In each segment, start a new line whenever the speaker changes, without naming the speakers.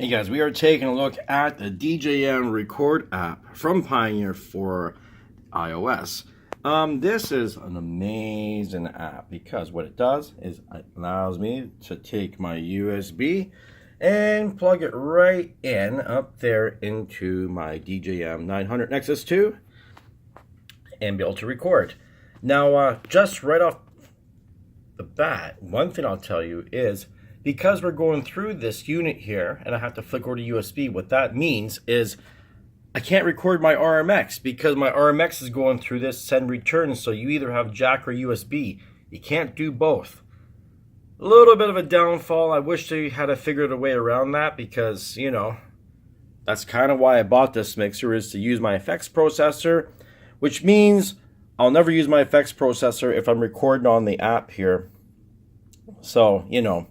Hey guys, we are taking a look at the DJM REC app from Pioneer for iOS. This is an amazing app because what it does is it allows me to take my USB and plug it right in up there into my DJM 900 Nexus 2 and be able to record. Now, just right off the bat, one thing I'll tell you is because we're going through this unit here and I have to flick over to USB, what that means is I can't record my RMX because my RMX is going through this send return. So you either have jack or USB. You can't do both. A little bit of a downfall. I wish they had figured a way around that because, you know, that's kind of why I bought this mixer, is to use my effects processor, which means I'll never use my effects processor if I'm recording on the app here. So, you know,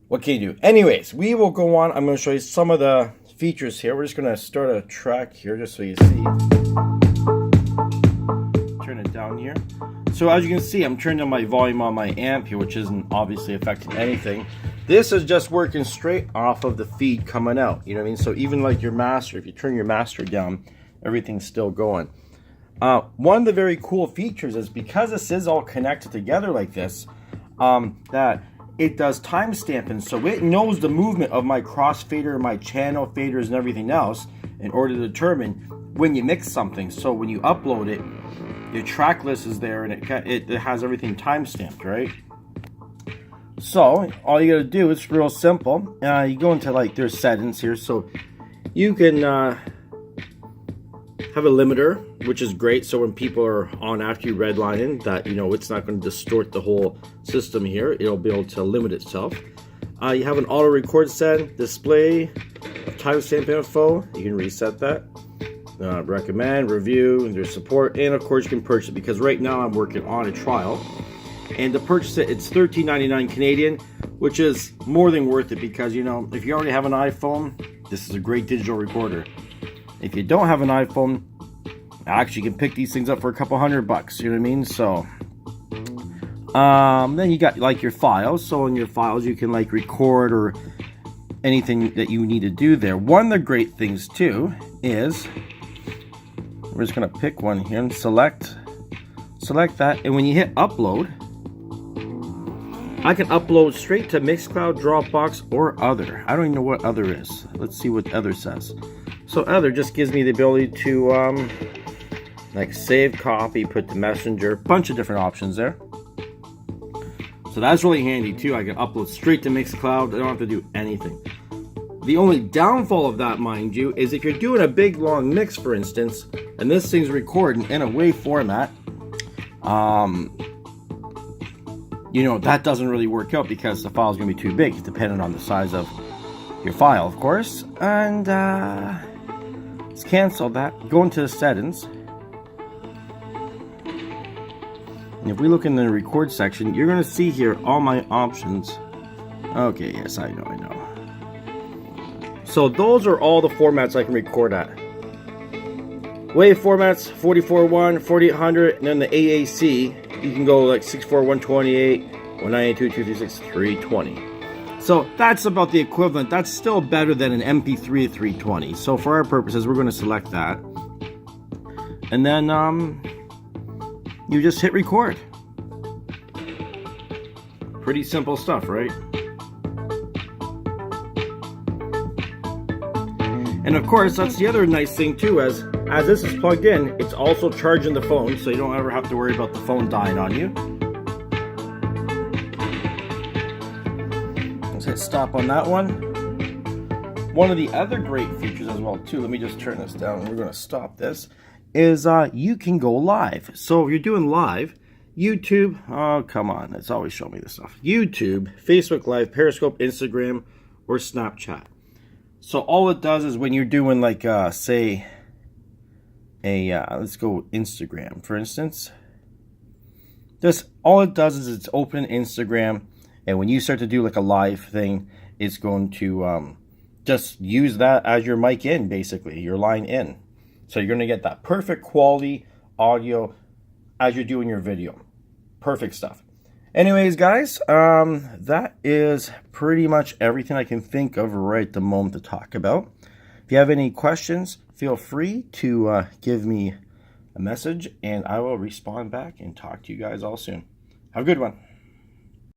what can you do? Anyways, we will go on. I'm going to show you some of the features here. We're just going to start a track here just so you see. Turn it down here. So as you can see, I'm turning down my volume on my amp here, which isn't obviously affecting anything. This is just working straight off of the feed coming out. You know what I mean? So even like your master, if you turn your master down, everything's still going. One of the very cool features is because this is all connected together like this, that it does time stamping, so it knows the movement of my crossfader, my channel faders, and everything else in order to determine when you mix something. So when you upload it, your track list is there and it has everything time stamped, right? So all you gotta do is real simple. You go into like there's settings here, so you can have a limiter, which is great, so when people are on after you redlining, that, you know, it's not going to distort the whole system here. It'll be able to limit itself. You have an auto record set, display timestamp info. You can reset that. Recommend, review, there's support, and of course you can purchase it, because right now I'm working on a trial. And to purchase it, it's $13.99 Canadian, which is more than worth it, because, you know, if you already have an iPhone, this is a great digital recorder. If you don't have an iPhone, actually you can pick these things up for a couple $100, you know what I mean? So then you got like your files. So in your files you can like record or anything that you need to do there. One of the great things too is we're just gonna pick one here and select that, and when you hit upload, I can upload straight to Mixcloud, Dropbox, or other. I don't even know what other is. Let's see what other says. So other just gives me the ability to like save, copy, put to Messenger, bunch of different options there. So that's really handy too. I can upload straight to Mixcloud. I don't have to do anything. The only downfall of that, mind you, is if you're doing a big long mix, for instance, and this thing's recording in a WAV format, you know, that doesn't really work out because the file is going to be too big, depending on the size of your file, of course. And let's cancel that. Go into the settings. And if we look in the record section, you're going to see here all my options. Okay, yes, I know. So those are all the formats I can record at. WAV formats, 44.1, 4800, and then the AAC, you can go like 64, 128, 192, 236, 320. So that's about the equivalent. That's still better than an MP3 at 320. So for our purposes, we're going to select that. And then you just hit record. Pretty simple stuff, right? And of course, that's the other nice thing too, as this is plugged in, it's also charging the phone, so you don't ever have to worry about the phone dying on you. Let's hit stop on that one. One of the other great features as well too, let me just turn this down and we're going to stop this, is you can go live. So if you're doing live, YouTube, oh come on, it's always showing me this stuff. YouTube, Facebook Live, Periscope, Instagram, or Snapchat. So all it does is when you're doing like, say, let's go Instagram, for instance. All it does is it's open Instagram, and when you start to do like a live thing, it's going to just use that as your mic in, basically, your line in. So you're going to get that perfect quality audio as you're doing your video. Perfect stuff. Anyways, guys, that is pretty much everything I can think of right at the moment to talk about. If you have any questions, feel free to give me a message, and I will respond back and talk to you guys all soon. Have a good one.